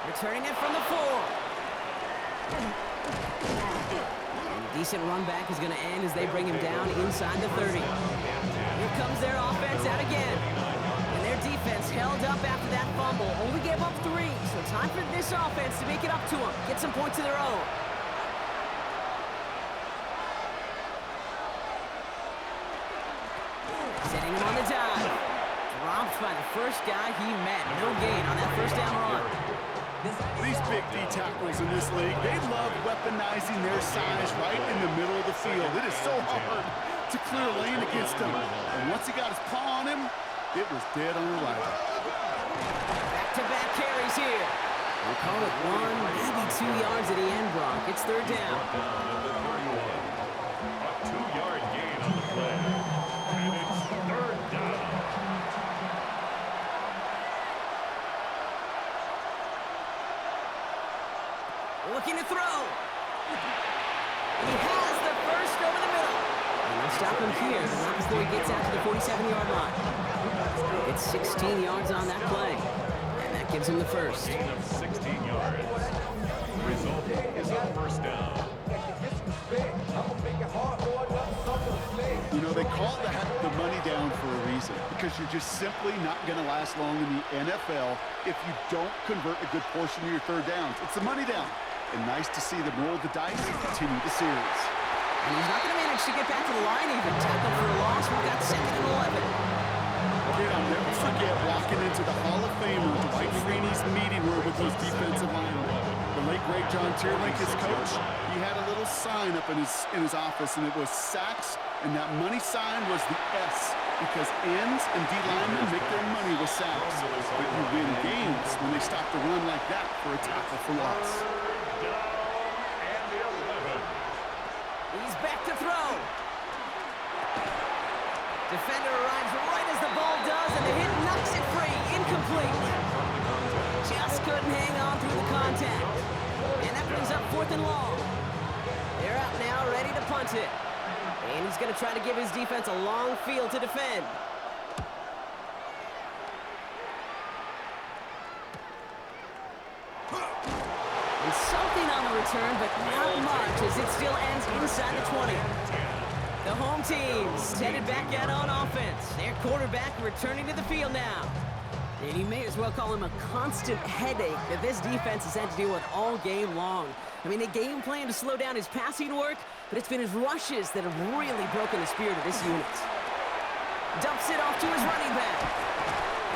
Returning it from the 4. And a decent run back is going to end as they bring him down inside the 30. Here comes their offense out again. And their defense held up after that fumble. Only gave up 3, so time for this offense to make it up to them. Get some points of their own. Setting him on the dive. Dropped by the first guy he met. No gain on that first down run. These big D tackles in this league, they love weaponizing their size right in the middle of the field. It is so hard to clear a lane against him. And once he got his paw on him, it was dead on arrival. Back-to-back carries here. We'll call it 1, maybe 2 yards at the end, Brock. It's 3rd down. Down at the 31. A 2-yard gain on the play. And it's 3rd down. Looking to throw. He has the first over the middle. And they'll stop him here, but not before he gets out to the 47-yard line. It's 16 yards on that play. And that gives him the first. Gain of 16 yards. Result is a 1st down. You know, they call the money down for a reason, because you're just simply not going to last long in the NFL if you don't convert a good portion of your 3rd downs. It's the money down. And nice to see them roll the dice and continue the series. And he's not going to manage to get back to the line even. Tackle for a loss. We've got 2nd and 11. Kid, I'll never forget walking into the Hall of Famer Dwight Freeney's meeting room with those defensive linemen. The late, great John Tierlink, his coach, he had a little sign up in his office, and it was sacks, and that money sign was the S, because ends and D linemen make their money with sacks. But you win games when they stop the run like that for a tackle for loss. And the 11. He's back to throw. Defender arrives right as the ball does, and the hit knocks it free. Incomplete. Just couldn't hang on through the contact. And that brings up 4th and long. They're out now, ready to punt it. And he's going to try to give his defense a long field to defend. And something on the return, but not much, as it still ends inside the 20. The home team's headed back out on offense. Their quarterback returning to the field now. And you may as well call him a constant headache that this defense has had to deal with all game long. I mean, they game plan to slow down his passing work, but it's been his rushes that have really broken the spirit of this unit. Dumps it off to his running back.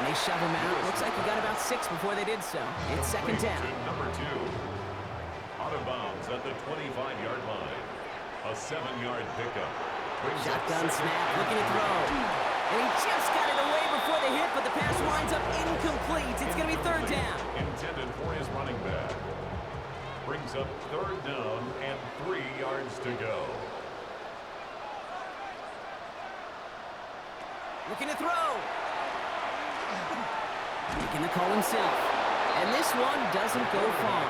And they shove him out. Looks like he got about 6 before they did so. It's 2nd down. Number 2. Out of bounds at the 25-yard line. A 7-yard pickup. Shotgun snap, looking to throw. And he just got it away before the hit, but the pass winds up incomplete. It's going to be 3rd down. Intended for his running back. Brings up 3rd down and 3 yards to go. Looking to throw. Making the call himself. And this one doesn't go far.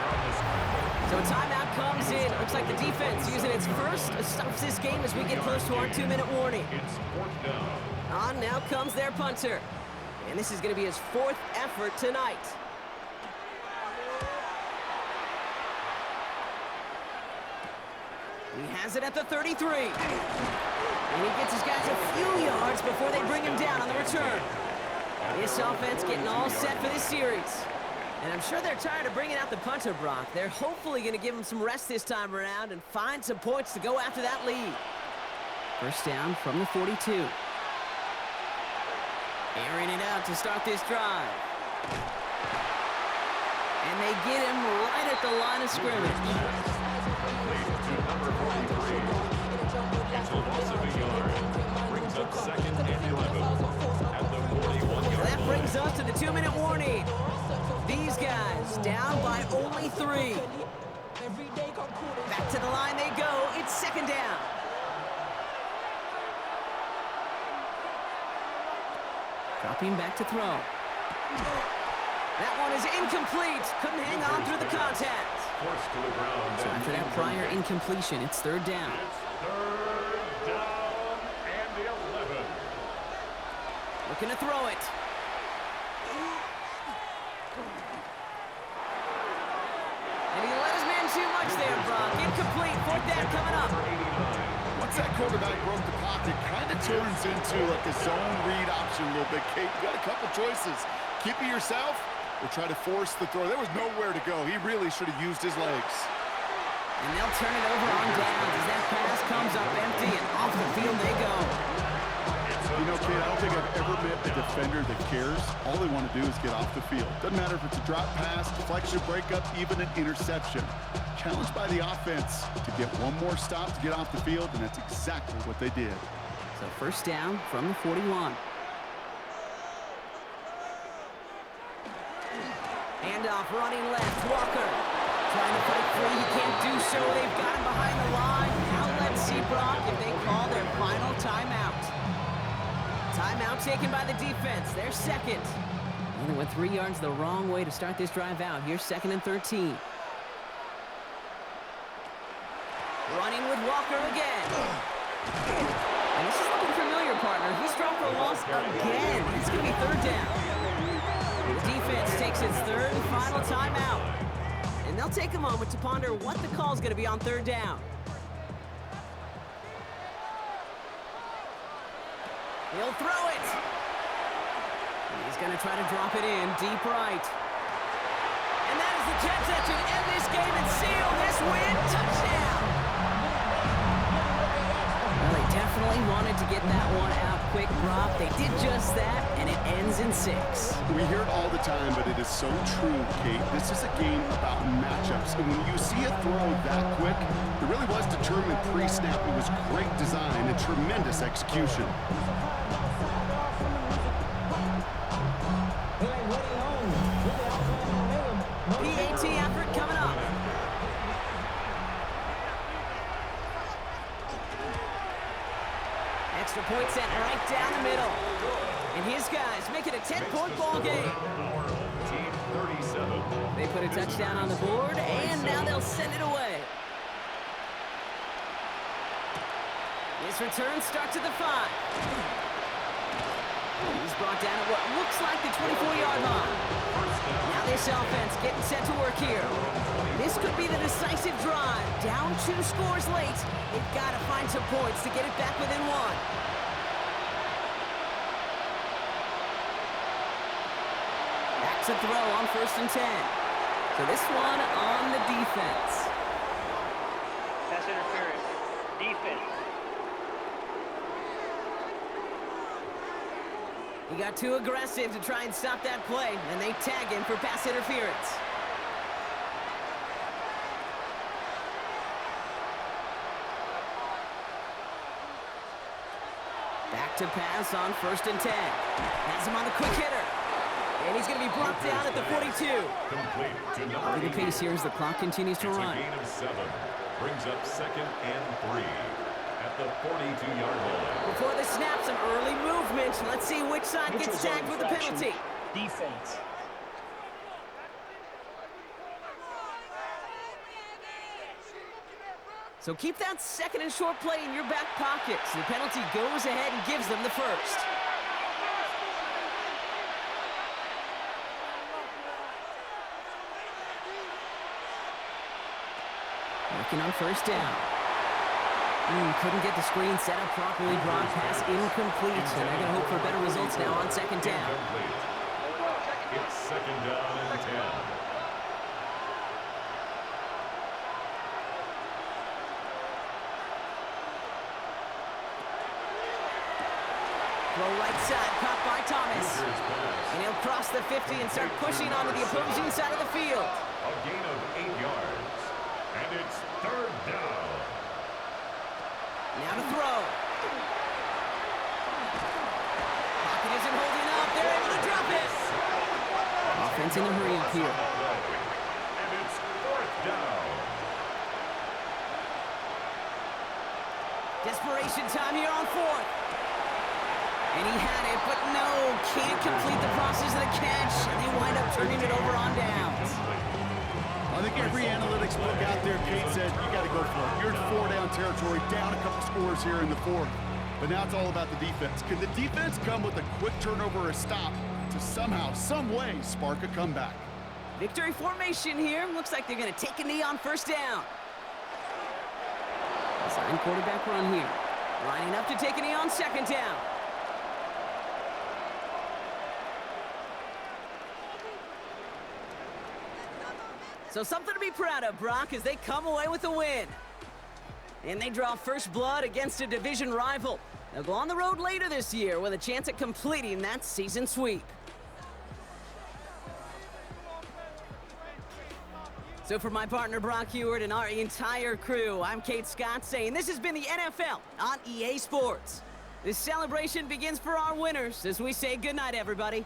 So a timeout comes in. Looks like the defense using its first stops this game as we get close to our 2-minute warning. It's 4th down. On now comes their punter. And this is going to be his 4th effort tonight. He has it at the 33. And he gets his guys a few yards before they bring him down on the return. This offense getting all set for this series. And I'm sure they're tired of bringing out the punter, Brock. They're hopefully going to give him some rest this time around and find some points to go after that lead. First down from the 42. Airing it out to start this drive. And they get him right at the line of scrimmage. To number 43. It's a loss of a yard. Brings up 2nd and 11 at the 41-yard That line. brings us to the 2-minute warning. These guys down by only 3. Back to the line they go. It's 2nd down. Dropping back to throw. That one is incomplete. Couldn't hang on through the contact. Forced to the ground. So after that prior incompletion, it's 3rd down. It's 3rd down and 11. Looking to throw it. And he let his man too much there, Brock. Incomplete. 4th down coming up. Once that quarterback broke the pocket, kind of turns into like a zone read option a little bit, Kate. You got a couple choices. Keep it yourself or try to force the throw. There was nowhere to go. He really should have used his legs. And they'll turn it over on downs as that pass comes up empty and off the field they go. You know, Kate, I don't think I've ever met a defender that cares. All they want to do is get off the field. Doesn't matter if it's a drop pass, deflection, breakup, even an interception. Challenged by the offense to get one more stop to get off the field, and that's exactly what they did. So first down from the 41. Handoff running left. Walker trying to fight free. He can't do so. They've got him behind the line. Now let's see, Brock, if they call their final timeout. Timeout taken by the defense. They're 2nd. And they went 3 yards the wrong way to start this drive out. Here's 2nd and 13. Running with Walker again. And this is looking familiar, partner. He's thrown for a loss again. It's going to be 3rd down. The defense takes its 3rd and final timeout. And they'll take a moment to ponder what the call is going to be on 3rd down. He'll throw it. He's going to try to drop it in deep right. And that is the catch that should end this game and seal this win. Touchdown. Well, they definitely wanted to get that one out quick, Brock. They did just that, and it ends in 6. We hear it all the time, but it is so true, Kate. This is a game about matchups. And when you see a throw that quick, it really was determined pre-snap. It was great design and tremendous execution. PAT effort coming up. Extra point set right down the middle. And his guys make it a 10-point ball game. Team 37. They put a touchdown on the board, and now they'll send it away. This return starts at the 5. He's brought down at what looks like the 24-yard line. Now this offense getting set to work here. This could be the decisive drive. Down 2 scores late. They've got to find some points to get it back within 1. Back to throw on 1st and 10. So this one on the defense. Pass interference. Defense. He got too aggressive to try and stop that play, and they tag him for pass interference. Back to pass on 1st and 10. Has him on the quick hitter. And he's going to be brought down at the 42. Complete to number Look at the 88. pace here as the clock continues to It's run. a gain of 7. Brings up 2nd and 3 at the 42-yard line. Before the snap, some early movement. Let's see which side gets tagged with the penalty. Defense. So keep that second and short play in your back pocket. So the penalty goes ahead and gives them the first. Working on first down. Couldn't get the screen set up properly. Broadcast incomplete. And they're going to hope for better results now on second down. It's second down and 10. Throw right side, caught by Thomas. And he'll cross the 50 and start pushing onto the opposing side of the field. A gain of 8 yards. And it's third down. Now to throw. Pocket isn't holding up. They're able to drop it. Offense in a hurry up here. And it's fourth down. Desperation time here on fourth. And he had it, but no, can't complete the process of the catch. And they wind up turning it over on downs. I think every analytics book out there, Kate said, you got to go for it. You're in 4-down territory, down a couple scores here in the fourth. But now it's all about the defense. Can the defense come with a quick turnover or a stop to somehow, some way, spark a comeback? Victory formation here. Looks like they're going to take a knee on first down. Sign quarterback run here. Lining up to take a knee on second down. So something to be proud of, Brock, as they come away with a win. And they draw first blood against a division rival. They'll go on the road later this year with a chance at completing that season sweep. So for my partner, Brock Heward, and our entire crew, I'm Kate Scott saying this has been the NFL on EA Sports. This celebration begins for our winners as we say goodnight, everybody.